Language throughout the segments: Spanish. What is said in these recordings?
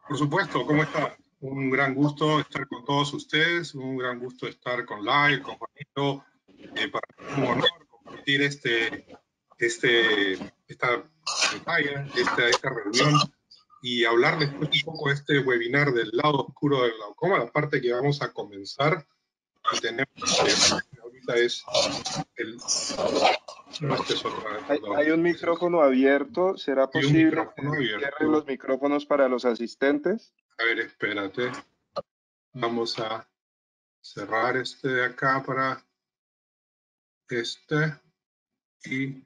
Por supuesto, ¿cómo está? Un gran gusto estar con todos ustedes, un gran gusto estar con Lyle, con Juanito, para mí es un honor compartir esta pantalla, esta reunión y hablarles pues, un poco de este webinar del lado oscuro del glaucoma, la parte que vamos a comenzar y tenemos ahorita es el... No, este es otra, hay un micrófono abierto, ¿será posible que cierren los micrófonos para los asistentes? A ver, espérate. Vamos a cerrar este de acá para este y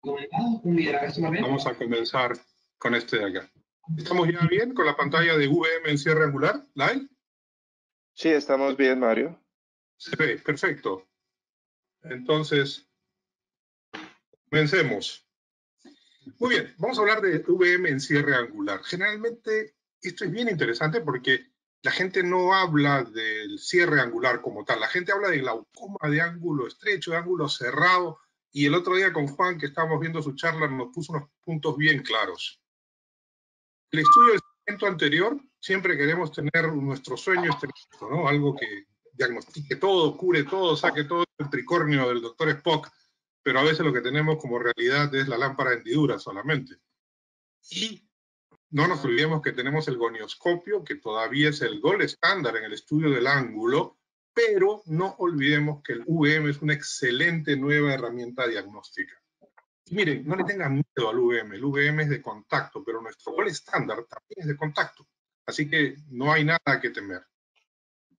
vamos a comenzar con este de acá. ¿Estamos ya bien con la pantalla de VM en cierre angular? ¿Live? Sí, estamos bien, Mario. Se ve, perfecto. Entonces, comencemos. Muy bien, vamos a hablar de VM en cierre angular. Generalmente, esto es bien interesante porque la gente no habla del cierre angular como tal. La gente habla de glaucoma de ángulo estrecho, de ángulo cerrado, y el otro día con Juan, que estábamos viendo su charla, nos puso unos puntos bien claros. El estudio del segmento anterior, siempre queremos tener nuestro sueño estricto, ¿no? Algo que diagnostique todo, cure todo, saque todo el tricornio del doctor Spock, pero a veces lo que tenemos como realidad es la lámpara de hendidura solamente. Y no nos olvidemos que tenemos el gonioscopio, que todavía es el gold estándar en el estudio del ángulo, pero no olvidemos que el VM es una excelente nueva herramienta diagnóstica. Y miren, no le tengan miedo al VM, el VM es de contacto, pero nuestro gold estándar también es de contacto, así que no hay nada que temer.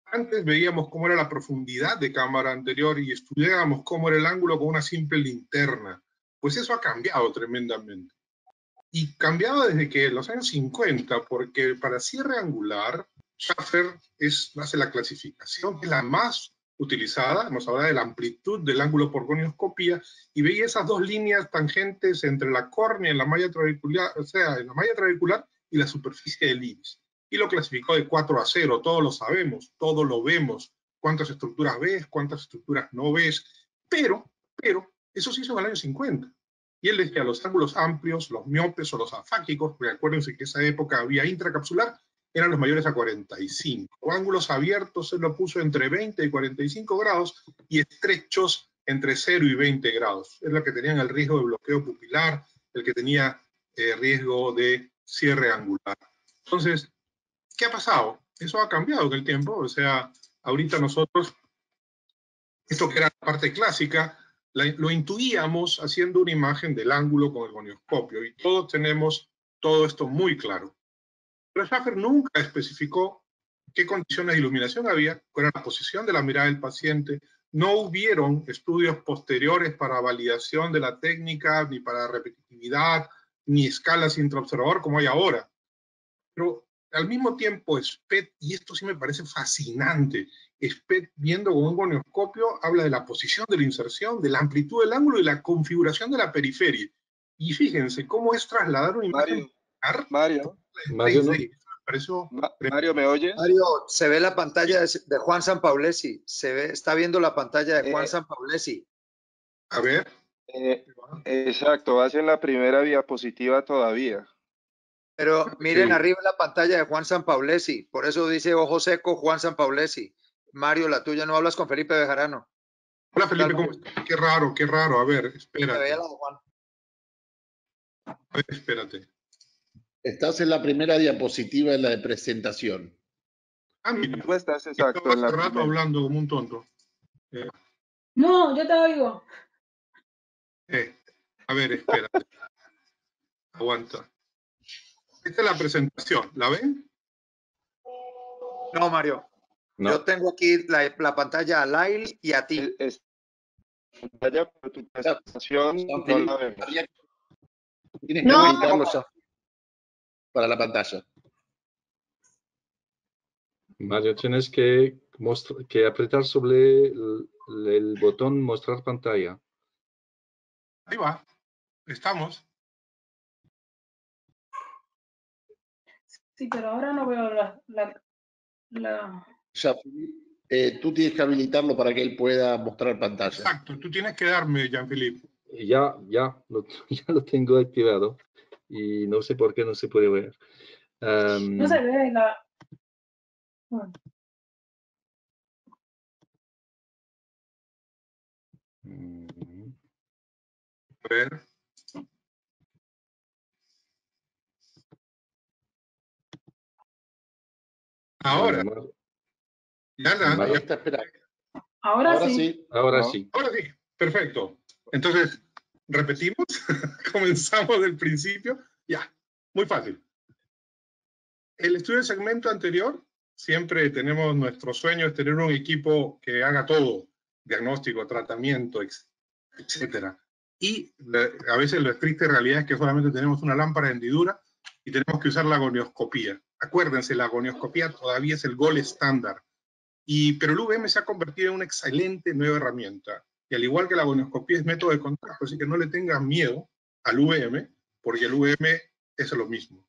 Antes veíamos cómo era la profundidad de cámara anterior y estudiábamos cómo era el ángulo con una simple linterna, pues eso ha cambiado tremendamente. Y cambiado desde que los años 50, porque para cierre angular, Schaffer hace la clasificación, que es la más utilizada, nos habla de la amplitud del ángulo por gonioscopía, y veía esas dos líneas tangentes entre la córnea en la malla trabecular, o sea, en la malla trabecular y la superficie del iris. Y lo clasificó de 4 a 0, todos lo sabemos, todos lo vemos, cuántas estructuras ves, cuántas estructuras no ves, pero, eso se hizo en el año 50. Y él decía los ángulos amplios, los miopes o los afáquicos, porque acuérdense que en esa época había intracapsular, eran los mayores a 45. O ángulos abiertos él lo puso entre 20 y 45 grados y estrechos entre 0 y 20 grados. Es lo que tenían el riesgo de bloqueo pupilar, el que tenía riesgo de cierre angular. Entonces, ¿qué ha pasado? Eso ha cambiado con el tiempo, o sea, ahorita nosotros, esto que era la parte clásica, lo intuíamos haciendo una imagen del ángulo con el gonioscopio, y todos tenemos todo esto muy claro. Pero Schaffer nunca especificó qué condiciones de iluminación había, cuál era la posición de la mirada del paciente. No hubieron estudios posteriores para validación de la técnica, ni para repetitividad, ni escalas intraobservador como hay ahora. Pero al mismo tiempo, SPET, y esto sí me parece fascinante, SPET viendo con un gonioscopio habla de la posición de la inserción, de la amplitud del ángulo y la configuración de la periferia. Y fíjense cómo es trasladar una imagen. Mario, ¿me oyes? Mario, se ve la pantalla de Juan Sampaolesi. Está viendo la pantalla de Juan Sampaolesi. A ver. Exacto, vas en la primera diapositiva todavía. Pero miren arriba la pantalla de Juan Sampaolesi. Por eso dice ojo seco Juan Sampaolesi. Mario, la tuya, no hablas con Felipe Bejarano. Hola Felipe, ¿cómo estás? Qué raro, qué raro. A ver, espérate. Se ve la de Juan. A ver, espérate. Estás en la primera diapositiva, en la de presentación. Ah, mira. Tú estás exacto. Estaba hace rato hablando como un tonto. No, yo te oigo. A ver, espérate. Aguanta. Esta es la presentación, ¿la ven? No, Mario. No. Yo tengo aquí la pantalla a Lyle y a ti. Pantalla, pero tu presentación no la vemos. Tienes que habilitarlo ya para la pantalla. Mario, tienes que apretar sobre el botón mostrar pantalla. Ahí va. Estamos. Sí, pero ahora no veo Ya, tú tienes que habilitarlo para que él pueda mostrar pantalla. Exacto, tú tienes que darme, Jean-Philippe. Ya lo tengo activado y no sé por qué no se puede ver. No se ve la... Bueno. A ver. Ahora. Ya está esperando. Ahora sí. Ahora sí. Ahora sí. Perfecto. Entonces, repetimos. Comenzamos del principio. Ya. Muy fácil. El estudio del segmento anterior, siempre tenemos nuestro sueño es tener un equipo que haga todo. Diagnóstico, tratamiento, etcétera. Y a veces la triste realidad es que solamente tenemos una lámpara de hendidura y tenemos que usar la gonioscopía. Acuérdense, la gonioscopía todavía es el gold estándar. Pero el UVM se ha convertido en una excelente nueva herramienta. Y al igual que la gonioscopía es método de contacto, así que no le tengan miedo al UVM, porque el UVM es lo mismo.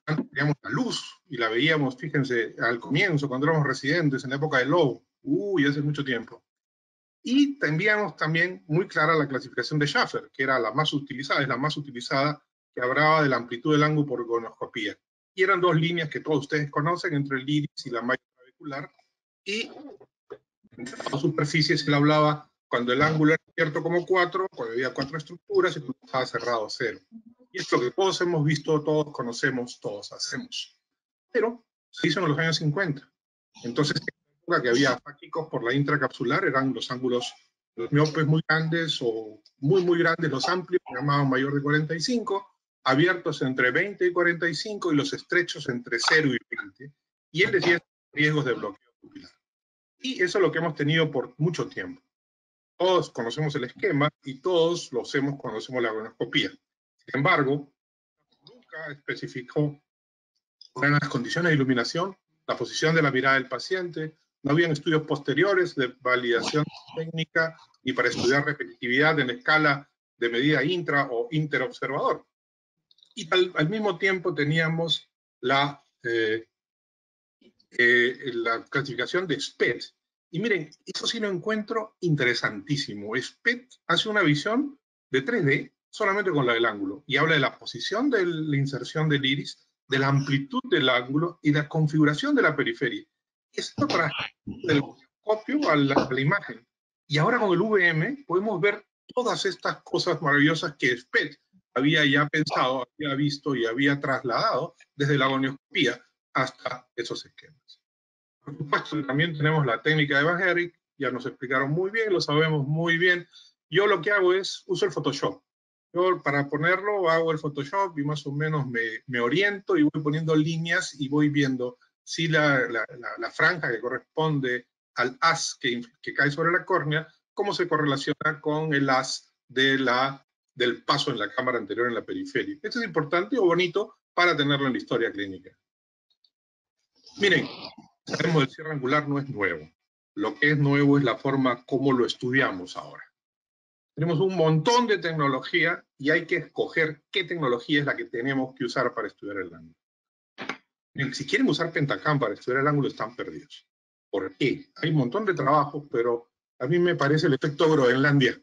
Antes teníamos la luz y la veíamos, fíjense, al comienzo, cuando éramos residentes, en la época de Lowe. Hace mucho tiempo. Y teníamos también muy clara la clasificación de Schaffer, que era la más utilizada, es la más utilizada, que hablaba de la amplitud del ángulo por gonioscopía. Y eran dos líneas que todos ustedes conocen, entre el iris y la malla trabecular, y entre las superficies se le hablaba cuando el ángulo era abierto como 4, cuando había 4 estructuras y cuando estaba cerrado 0. Y es lo que todos hemos visto, todos conocemos, todos hacemos. Pero se hizo en los años 50. Entonces, en la época que había fáquicos por la intracapsular, eran los ángulos, los miopes muy grandes o muy, muy grandes, los amplios, que llamaban mayor de 45, abiertos entre 20 y 45 y los estrechos entre 0 y 20. Y él decía riesgos de bloqueo pupilar. Y eso es lo que hemos tenido por mucho tiempo. Todos conocemos el esquema y todos lo hacemos cuando hacemos la gonioscopía. Sin embargo, nunca especificó las condiciones de iluminación, la posición de la mirada del paciente, no habían estudios posteriores de validación técnica ni para estudiar repetitividad en escala de medida intra o interobservador. Y al mismo tiempo teníamos la clasificación de SPET. Y miren, eso sí lo encuentro interesantísimo. SPET hace una visión de 3D solamente con la del ángulo y habla de la posición de la inserción del iris, de la amplitud del ángulo y la configuración de la periferia. Esto trae del copio a la imagen. Y ahora con el VM podemos ver todas estas cosas maravillosas que SPET había ya pensado, había visto y había trasladado desde la gonioscopía hasta esos esquemas. Por supuesto, también tenemos la técnica de Van Herrick, ya nos explicaron muy bien, lo sabemos muy bien. Yo lo que hago es, uso el Photoshop. Yo para ponerlo hago el Photoshop y más o menos me oriento y voy poniendo líneas y voy viendo si la franja que corresponde al haz que cae sobre la córnea, cómo se correlaciona con el haz del paso en la cámara anterior en la periferia. Esto es importante o bonito para tenerlo en la historia clínica. Miren, sabemos el cierre angular no es nuevo. Lo que es nuevo es la forma como lo estudiamos ahora. Tenemos un montón de tecnología y hay que escoger qué tecnología es la que tenemos que usar para estudiar el ángulo. Miren, si quieren usar Pentacam para estudiar el ángulo, están perdidos. ¿Por qué? Hay un montón de trabajos, pero a mí me parece el efecto Groenlandia.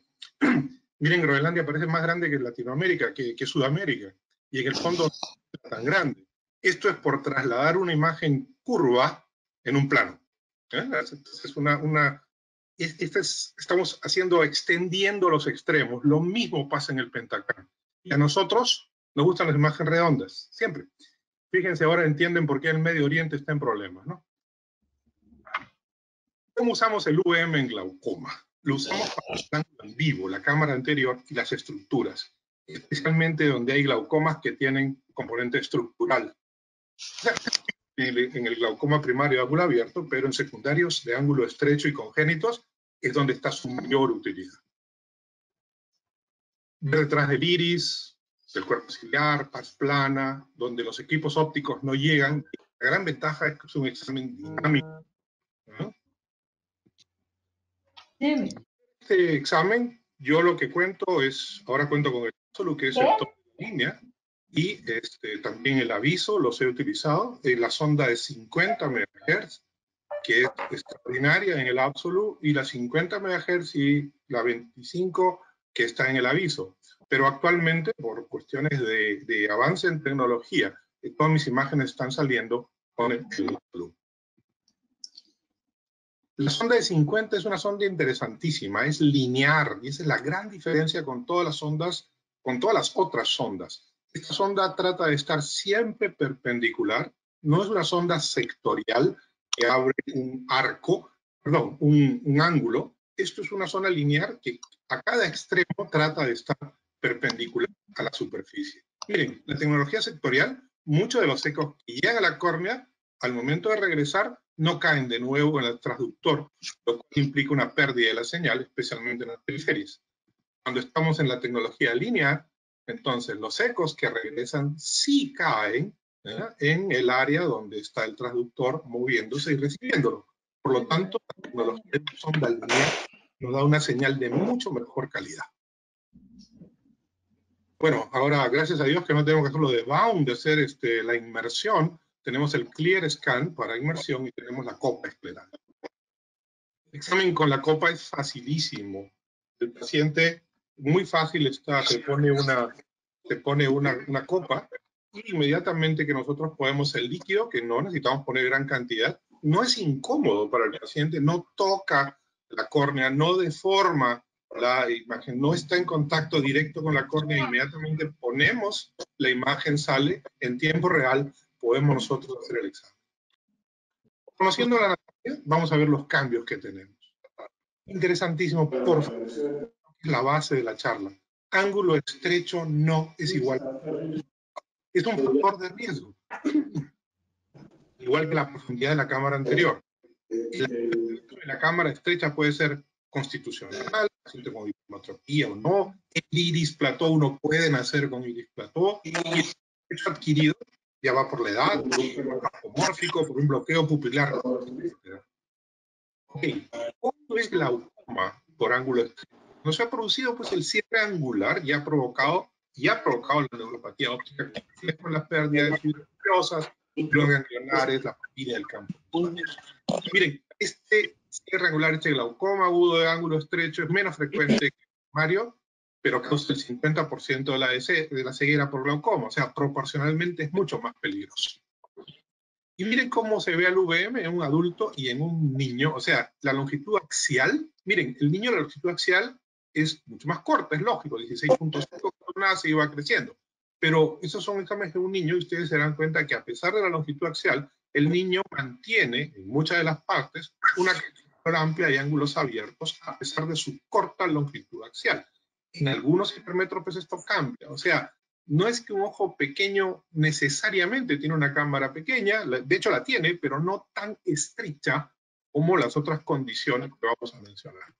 Miren, Groenlandia parece más grande que Latinoamérica, que Sudamérica, y en el fondo no es tan grande. Esto es por trasladar una imagen curva en un plano. Entonces estamos extendiendo los extremos. Lo mismo pasa en el Pentacam. Y a nosotros nos gustan las imágenes redondas, siempre. Fíjense, ahora entienden por qué el Medio Oriente está en problemas, ¿no? ¿Cómo usamos el UVM en glaucoma? Lo usamos para el ángulo en vivo, la cámara anterior y las estructuras, especialmente donde hay glaucomas que tienen componente estructural. En el glaucoma primario de ángulo abierto, pero en secundarios de ángulo estrecho y congénitos es donde está su mayor utilidad. Detrás del iris, del cuerpo ciliar, paz plana, donde los equipos ópticos no llegan. La gran ventaja es que es un examen dinámico, ¿no? Este examen, yo lo que cuento es, ahora cuento con el Absolu, que es el top de línea, y también el aviso, los he utilizado, la sonda de 50 MHz, que es extraordinaria en el Absolu, y la 50 MHz y la 25 que está en el aviso. Pero actualmente, por cuestiones de avance en tecnología, todas mis imágenes están saliendo con el Blue. La sonda de 50 es una sonda interesantísima, es lineal, y esa es la gran diferencia con todas las sondas, con todas las otras sondas. Esta sonda trata de estar siempre perpendicular, no es una sonda sectorial que abre un arco, perdón, un ángulo. Esto es una sonda lineal que a cada extremo trata de estar perpendicular a la superficie. Miren, la tecnología sectorial, muchos de los ecos que llegan a la córnea, al momento de regresar, no caen de nuevo en el transductor, lo cual implica una pérdida de la señal, especialmente en las periferias. Cuando estamos en la tecnología lineal, entonces los ecos que regresan sí caen en el área donde está el transductor moviéndose y recibiéndolo. Por lo tanto, la tecnología de sonda lineal nos da una señal de mucho mejor calidad. Bueno, ahora, gracias a Dios que no tenemos que hacerlo de bound, de hacer la inmersión. Tenemos el Clear Scan para inmersión y tenemos la copa escleral. El examen con la copa es facilísimo. El paciente, muy fácil está, se pone una copa y inmediatamente que nosotros ponemos el líquido, que no necesitamos poner gran cantidad, no es incómodo para el paciente, no toca la córnea, no deforma la imagen, no está en contacto directo con la córnea, inmediatamente ponemos la imagen, sale en tiempo real, podemos nosotros hacer el examen. Conociendo la anatomía, vamos a ver los cambios que tenemos. Interesantísimo, por favor, la base de la charla. Ángulo estrecho no es igual. Es un factor de riesgo. Igual que la profundidad de la cámara anterior. La cámara estrecha puede ser constitucional, paciente con hipermetropía o no. El iris plató uno puede nacer con iris plató. Y el estrecho adquirido ya va por la edad, por un apomórfico, por un bloqueo pupilar. Ok, ¿cuándo es glaucoma por ángulo estrecho? No se ha producido pues el cierre angular y ha provocado la neuropatía óptica con las pérdidas de fibras nerviosas, los ganglionares, la papila del campo. Miren, este cierre angular, este glaucoma agudo de ángulo estrecho es menos frecuente que el primario, pero causa el 50% de la ceguera por glaucoma, o sea, proporcionalmente es mucho más peligroso. Y miren cómo se ve al VM en un adulto y en un niño, o sea, la longitud axial, miren, el niño la longitud axial es mucho más corta, es lógico, 16.5 cuando nace y va creciendo. Pero esos son exámenes de un niño y ustedes se dan cuenta que a pesar de la longitud axial, el niño mantiene en muchas de las partes una cámara amplia y ángulos abiertos a pesar de su corta longitud axial. En algunos hipermétropes esto cambia, o sea, no es que un ojo pequeño necesariamente tiene una cámara pequeña, de hecho la tiene, pero no tan estrecha como las otras condiciones que vamos a mencionar.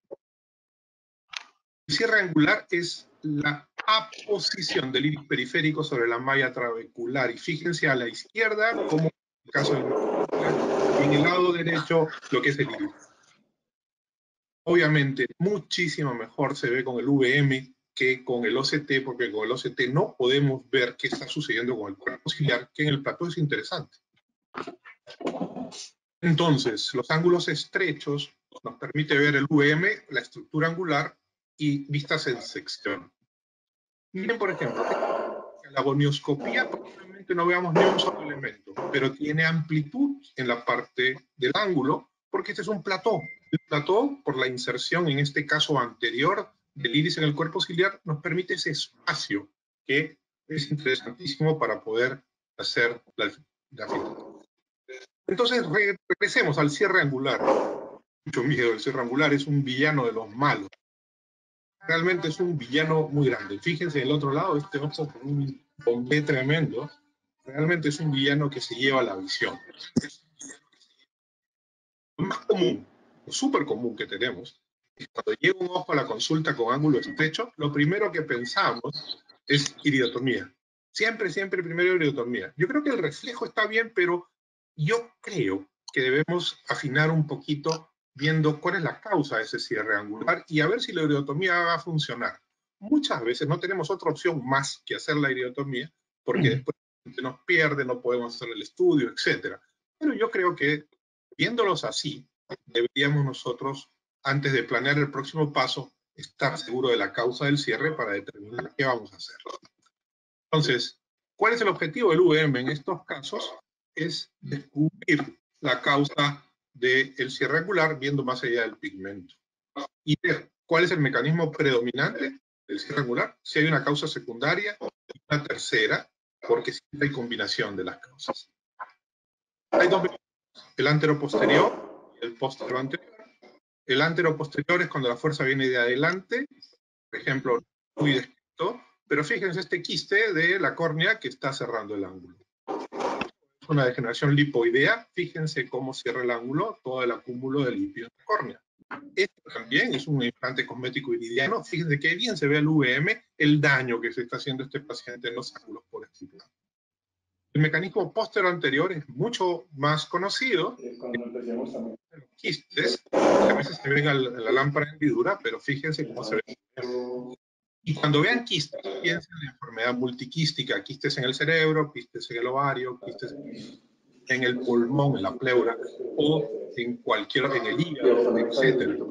El cierre angular es la aposición del iris periférico sobre la malla trabecular. Y fíjense a la izquierda, como en el caso del y en el lado derecho, lo que es el iris. Obviamente, muchísimo mejor se ve con el VM que con el OCT, porque con el OCT no podemos ver qué está sucediendo con el cuerpo ciliar, que en el plató es interesante. Entonces, los ángulos estrechos nos permite ver el VM, la estructura angular y vistas en sección. Miren, por ejemplo, en la gonioscopía probablemente no veamos ni un solo elemento, pero tiene amplitud en la parte del ángulo, porque este es un plató. El plató, por la inserción, en este caso anterior, del iris en el cuerpo ciliar, nos permite ese espacio que es interesantísimo para poder hacer la filtración. Entonces, regresemos al cierre angular. Mucho miedo, el cierre angular es un villano de los malos. Realmente es un villano muy grande. Fíjense del otro lado, este ojo con un bombé tremendo, realmente es un villano que se lleva la visión. Lo más común, lo súper común que tenemos, es cuando llega un ojo a la consulta con ángulo estrecho, lo primero que pensamos es iridotomía. Siempre, siempre primero iridotomía. Yo creo que el reflejo está bien, pero yo creo que debemos afinar un poquito viendo cuál es la causa de ese cierre angular y a ver si la iridotomía va a funcionar. Muchas veces no tenemos otra opción más que hacer la iridotomía, porque después se nos pierde, no podemos hacer el estudio, etc. Pero yo creo que, viéndolos así, deberíamos nosotros, antes de planear el próximo paso, estar seguro de la causa del cierre para determinar qué vamos a hacer. Entonces, ¿cuál es el objetivo del VM en estos casos? Es descubrir la causa del cierre angular viendo más allá del pigmento. Y ver cuál es el mecanismo predominante del cierre angular, si hay una causa secundaria y una tercera, porque siempre hay combinación de las causas. Hay dos mecanismos, el anteroposterior y el posteroanterior. El anteroposterior es cuando la fuerza viene de adelante, por ejemplo, muy descrito, pero fíjense este quiste de la córnea que está cerrando el ángulo. Es una degeneración lipoidea, fíjense cómo cierra el ángulo todo el acúmulo de lípido en la córnea. Esto también es un implante cosmético iridiano, fíjense qué bien se ve al VM el daño que se está haciendo este paciente en los ángulos por este implante. El mecanismo posterior es mucho más conocido. Los quistes, a veces se ven en la lámpara de hendidura, pero fíjense cómo se ve. Y cuando vean quistes, piensen en la enfermedad multiquística, quistes en el cerebro, quistes en el ovario, quistes en el pulmón, en la pleura, o en el hígado, etc.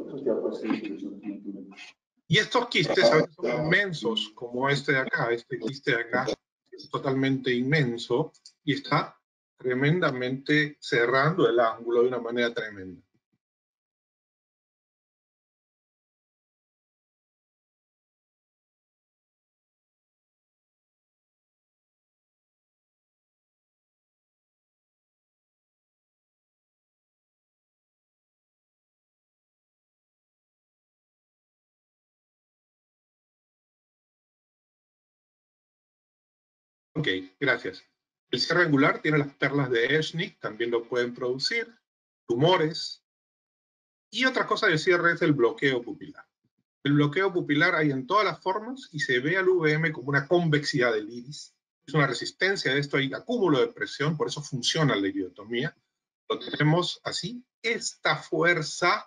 Y estos quistes a veces son inmensos, como este de acá. Este quiste de acá es totalmente inmenso y está tremendamente cerrando el ángulo de una manera tremenda. Ok, gracias. El cierre angular tiene las perlas de Eschnig, también lo pueden producir, tumores. Y otra cosa del cierre es el bloqueo pupilar. El bloqueo pupilar hay en todas las formas y se ve al VM como una convexidad del iris. Es una resistencia a esto, hay acúmulo de presión, por eso funciona la iridotomía. Lo tenemos así. Esta fuerza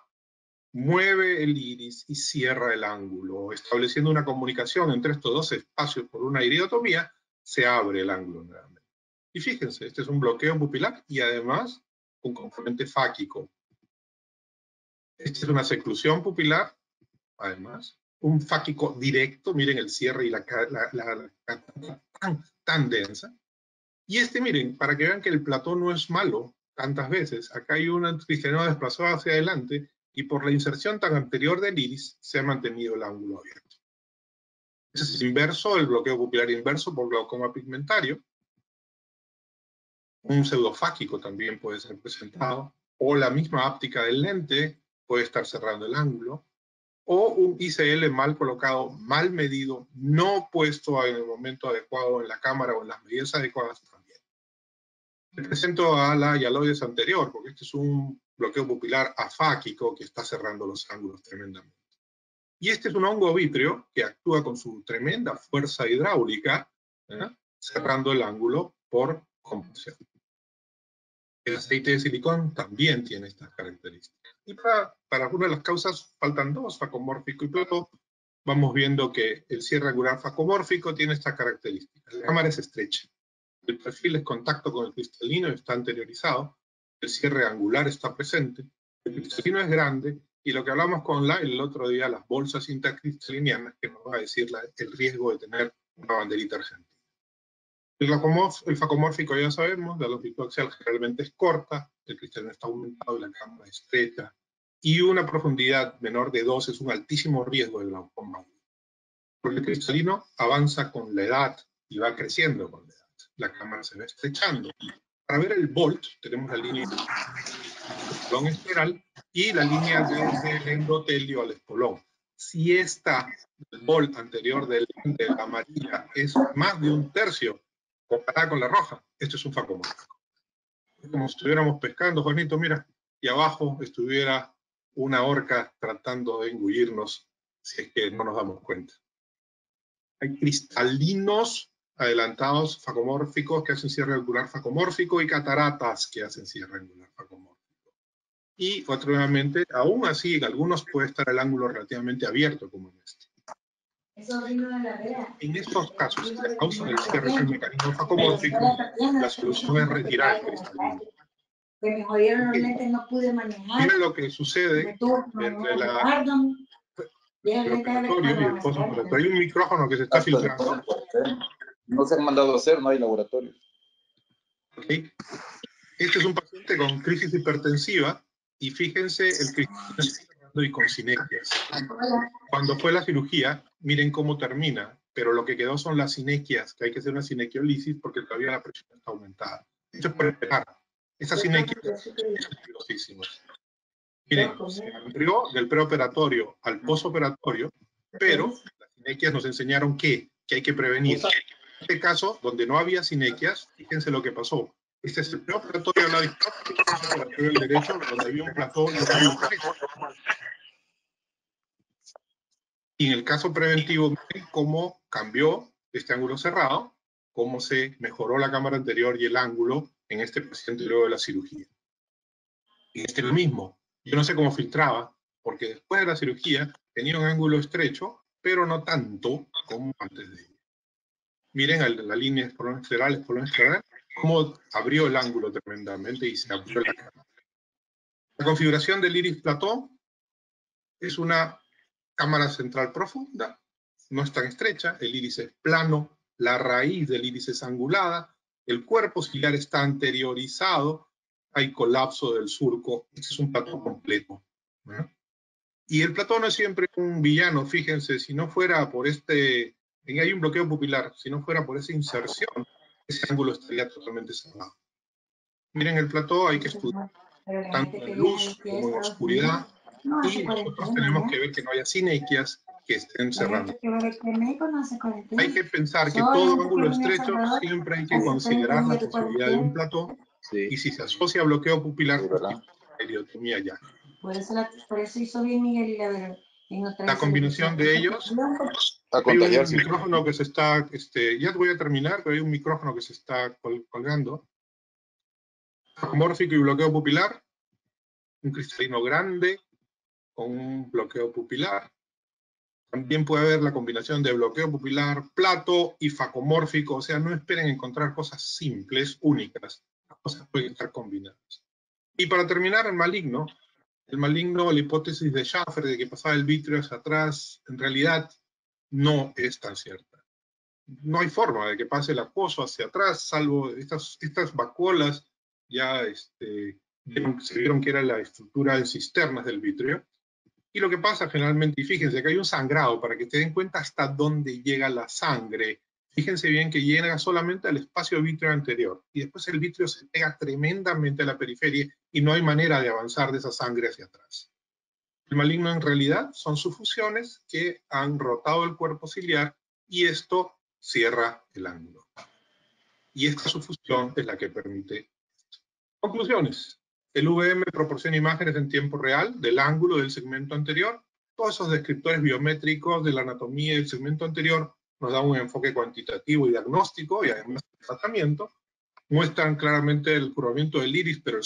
mueve el iris y cierra el ángulo, estableciendo una comunicación entre estos dos espacios por una iridotomía, se abre el ángulo nuevamente. Y fíjense, este es un bloqueo pupilar y además un componente fáquico. Esta es una seclusión pupilar, además, un fáquico directo, miren el cierre y la tan densa. Y este, miren, para que vean que el platón no es malo tantas veces, acá hay un cristalino desplazado hacia adelante y por la inserción tan anterior del iris se ha mantenido el ángulo abierto. Ese es inverso, el bloqueo pupilar inverso por glaucoma pigmentario. Un pseudofáquico también puede ser presentado, o la misma áptica del lente puede estar cerrando el ángulo, o un ICL mal colocado, mal medido, no puesto en el momento adecuado en la cámara o en las medidas adecuadas también. Le presento a la hialoides anterior, porque este es un bloqueo pupilar afáquico que está cerrando los ángulos tremendamente. Y este es un hongo vítreo que actúa con su tremenda fuerza hidráulica, cerrando el ángulo por compresión. El aceite de silicón también tiene estas características. Y para una de las causas faltan dos, facomórfico y plato. Vamos viendo que el cierre angular facomórfico tiene estas características. La cámara es estrecha. El perfil de contacto con el cristalino está anteriorizado. El cierre angular está presente. El cristalino es grande. Y lo que hablamos con Lyle el otro día, las bolsas intercristalinianas, que nos va a decir el riesgo de tener una banderita argentina. El facomórfico ya sabemos, la longitud axial generalmente es corta, el cristalino está aumentado y la cámara es estrecha, y una profundidad menor de 2 es un altísimo riesgo de glaucoma. Porque el cristalino avanza con la edad y va creciendo con la edad. La cámara se va estrechando. Para ver el volt tenemos la línea del espolón esferal y la línea desde el endotelio al espolón. Si esta volt anterior de la amarilla es más de un tercio comparada con la roja, esto es un facomórfico. Es como si estuviéramos pescando, Juanito, mira, y abajo estuviera una orca tratando de engullirnos si es que no nos damos cuenta. Hay cristalinos adelantados facomórficos que hacen cierre angular facomórfico y cataratas que hacen cierre angular facomórfico. Y, nuevamente, aún así, en algunos puede estar el ángulo relativamente abierto, como en este. En estos casos, si la causa del cierre es el mecanismo facomórfico, la solución es retirar el cristalino. Que me jodieron los lentes, no pude manejar. Miren lo que sucede entre preoperatorio y el postoperatorio. Hay un micrófono que se está filtrando. No se han mandado a hacer, no hay laboratorio. Okay. Este es un paciente con crisis hipertensiva y fíjense el cristalino y con sinequias. Cuando fue la cirugía, miren cómo termina, pero lo que quedó son las sinequias, que hay que hacer una sinequiolisis porque todavía la presión está aumentada. Esto es por esperar. Estas sinequias son peligrosísimas. Miren, se amplió del preoperatorio al postoperatorio, pero las sinequias nos enseñaron que hay que prevenir. En este caso, donde no había sinequias, fíjense lo que pasó. Este es el preoperatorio al lado izquierdo, el postoperatorio al derecho, donde había un plató y un ángulo estrecho. Y en el caso preventivo, miren cómo cambió este ángulo cerrado, cómo se mejoró la cámara anterior y el ángulo en este paciente luego de la cirugía. Y este es lo mismo. Yo no sé cómo filtraba, porque después de la cirugía tenía un ángulo estrecho, pero no tanto como antes de ella. Miren la línea espolón escleral, cómo abrió el ángulo tremendamente y se abrió la cámara. La configuración del iris platón es una cámara central profunda, no es tan estrecha, el iris es plano, la raíz del iris es angulada, el cuerpo ciliar está anteriorizado, hay colapso del surco, este es un platón completo, ¿no? Y el platón no es siempre un villano, fíjense, si no fuera por hay un bloqueo pupilar, si no fuera por esa inserción, ese ángulo estaría totalmente cerrado. Miren el platón, hay que estudiar tanto en luz como en oscuridad, y nosotros tenemos que ver que no haya sinequias que estén cerrando. Hay que pensar que todo ángulo estrecho siempre hay que considerar la posibilidad de un platón, y si se asocia a bloqueo pupilar, iridotomía ya. Por eso hizo bien Miguel y la verdad. La combinación de ellos, A hay un contagiarse. micrófono que se está, ya voy a terminar, pero hay un micrófono que se está colgando. Facomórfico y bloqueo pupilar, un cristalino grande con un bloqueo pupilar. También puede haber la combinación de bloqueo pupilar, plato y facomórfico, o sea, no esperen encontrar cosas simples, únicas. Las cosas pueden estar combinadas. Y para terminar, el maligno, la hipótesis de Schaffer de que pasaba el vítreo hacia atrás, en realidad no es tan cierta. No hay forma de que pase el acuoso hacia atrás, salvo estas vacuolas ya se vieron que era la estructura de cisternas del vítreo. Y lo que pasa generalmente, y fíjense que hay un sangrado, para que se den cuenta hasta dónde llega la sangre. Fíjense bien que llega solamente al espacio vítreo anterior, y después el vítreo se pega tremendamente a la periferia, y no hay manera de avanzar de esa sangre hacia atrás. El maligno en realidad son sufusiones que han rotado el cuerpo ciliar, y esto cierra el ángulo. Y esta sufusión es la que permite. Conclusiones. El VM proporciona imágenes en tiempo real del ángulo del segmento anterior. Todos esos descriptores biométricos de la anatomía del segmento anterior nos dan un enfoque cuantitativo y diagnóstico, y además de tratamiento. Muestran claramente el curvamiento del iris, pero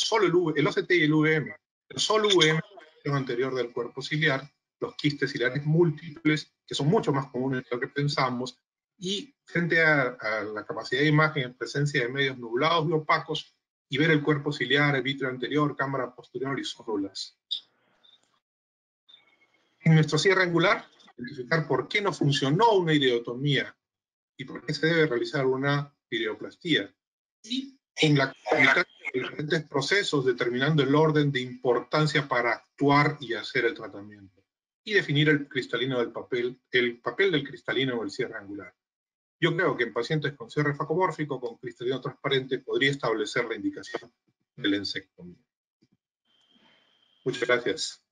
el OCT y el VM, el solo VM anterior del cuerpo ciliar, los quistes ciliares múltiples, que son mucho más comunes de lo que pensamos, y frente a la capacidad de imagen en presencia de medios nublados y opacos, y ver el cuerpo ciliar, el vítreo anterior, cámara posterior y células. En nuestro cierre angular, identificar por qué no funcionó una iridotomía y por qué se debe realizar una iridoplastía. Y en la comunicación de diferentes procesos, determinando el orden de importancia para actuar y hacer el tratamiento. Y definir el cristalino del papel, el papel del cristalino en el cierre angular. Yo creo que en pacientes con cierre facomórfico con cristalino transparente podría establecer la indicación del ensectomía. Muchas gracias.